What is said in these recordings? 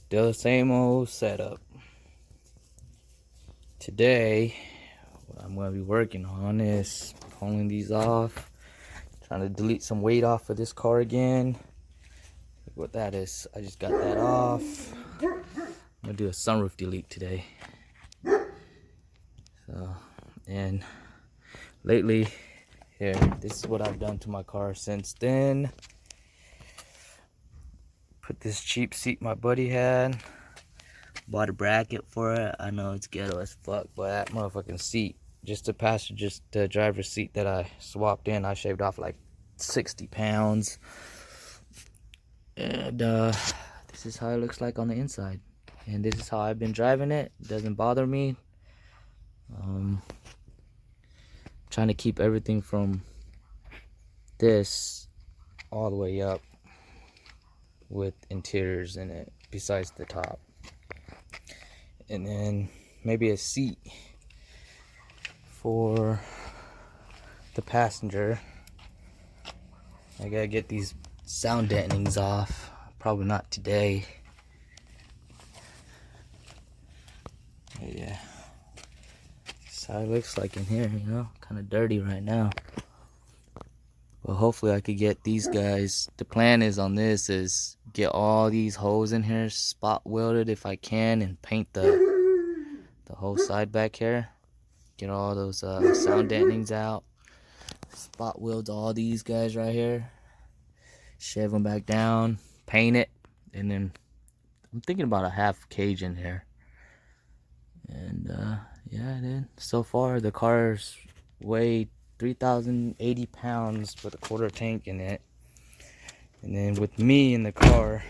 Still the same old setup. Today, what I'm going to be working on is pulling these off. Trying to delete some weight off of this car again. Look what that is. I just got that off. I'm going to do a sunroof delete today. So, and lately, here, this is what I've done to my car since then. Put this cheap seat my buddy had. Bought a bracket for it. I know it's ghetto as fuck, but that motherfucking seat, just the driver's seat that I swapped in, I shaved off like 60 pounds. And this is how it looks like on the inside. And this is how I've been driving it. It doesn't bother me. Trying to keep everything from this all the way up with interiors in it besides the top. And then maybe a seat for the passenger. I gotta get these sound deadenings off. Probably not today. But yeah, that's how it looks like in here, you know, kind of dirty right now. Well, hopefully I could get these guys. The plan is on this is get all these holes in here spot welded if I can, and paint the whole side back here. Get all those sound deadenings out. Spot weld all these guys right here. Shave them back down. Paint it, and then I'm thinking about a half cage in here. And yeah, then so far the car's weighed 3,080 pounds with a quarter tank in it. And then with me in the car,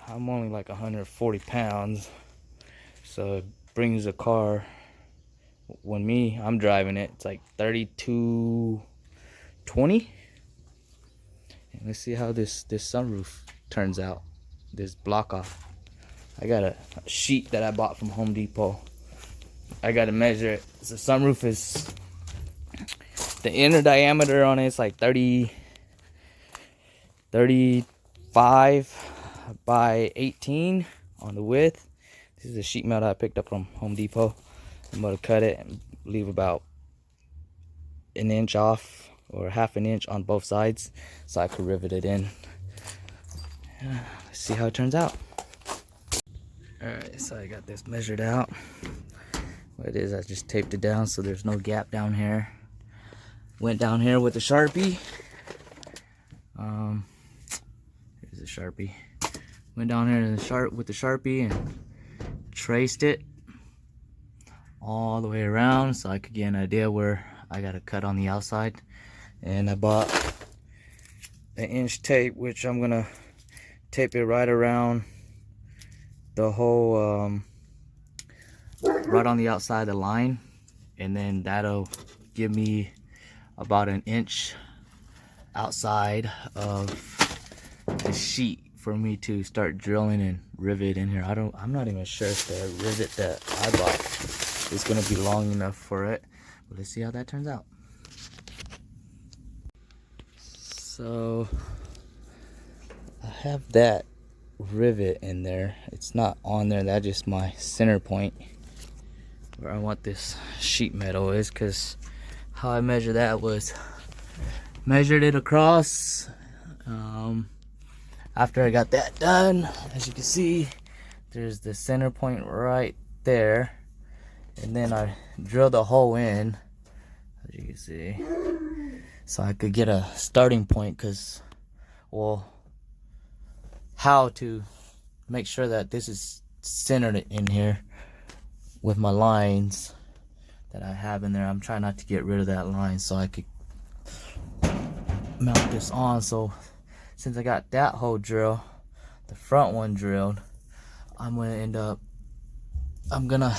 I'm only like 140 pounds. So it brings the car, when I'm driving it, it's like 3220. And let's see how this sunroof turns out. This block off. I got a sheet that I bought from Home Depot. I gotta measure it. The sunroof is, the inner diameter on it is like 35 by 18 on the width. This is a sheet metal I picked up from Home Depot. I'm gonna cut it and leave about an inch off or half an inch on both sides so I could rivet it in. Let's see how it turns out. Alright, so I got this measured out. What it is, I just taped it down so there's no gap down here. Went down here with a Sharpie. Here's a Sharpie. Went down here with the Sharpie and traced it all the way around so I could get an idea where I got to cut on the outside. And I bought an inch tape, which I'm gonna tape it right around the whole, right on the outside of the line, and then that'll give me about an inch outside of the sheet for me to start drilling and rivet in here. I'm not even sure if the rivet that I bought is gonna be long enough for it, but let's see how that turns out. So I have that rivet in there. It's not on there, that's just my center point where I want this sheet metal is, because how I measure that was measured it across. After I got that done, as you can see, there's the center point right there, and then I drilled a hole in, as you can see, so I could get a starting point, because, well, how to make sure that this is centered in here with my lines that I have in there. I'm trying not to get rid of that line so I could mount this on. So since I got that hole drilled, the front one drilled, I'm gonna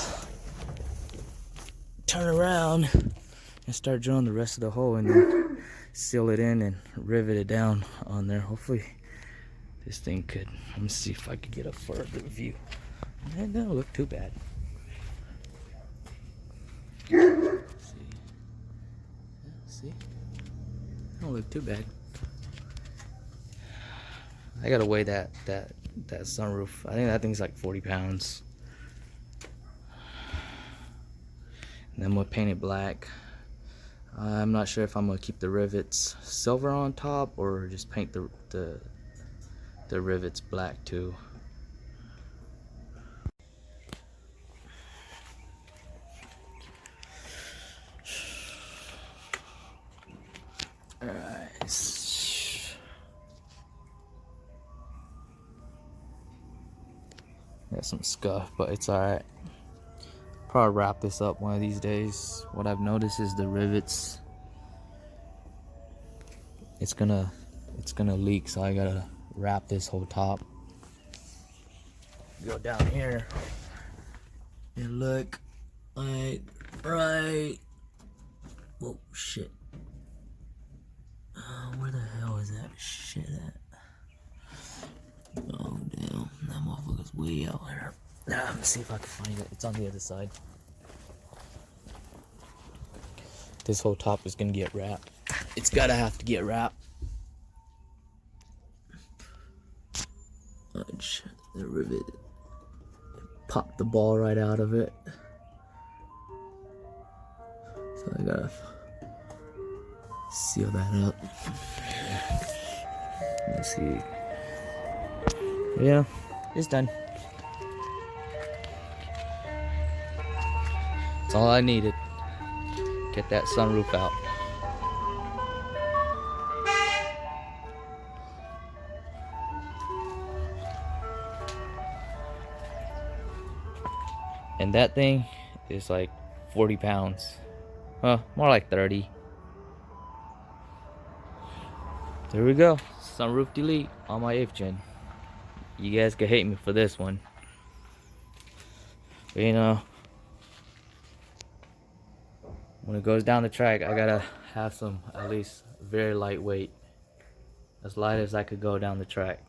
turn around and start drilling the rest of the hole and then seal it in and rivet it down on there. Hopefully this thing could, let me see if I could get a further view. It doesn't look too bad. See? Don't look too bad. I gotta weigh that that sunroof. I think that thing's like 40 pounds. And then I'm gonna paint it black. I'm not sure if I'm gonna keep the rivets silver on top or just paint the rivets black too. Alright. Got some scuff, but it's alright. Probably wrap this up one of these days. What I've noticed is the rivets, it's gonna leak, so I gotta wrap this whole top. Go down here and look like right. Oh shit. Where the hell is that shit at? Oh damn, that motherfucker's way out there. Let me see if I can find it. It's on the other side. This whole top is gonna get wrapped. It's gotta have to get wrapped. Oh shit, the rivet popped the ball right out of it. So I gotta seal that up. Let's see. Yeah, it's done. That's all I needed. Get that sunroof out. And that thing is like 40 pounds. More like 30. There we go. Sunroof delete on my 8th gen. You guys can hate me for this one. But you know, when it goes down the track, I gotta have some at least very lightweight. As light as I could go down the track.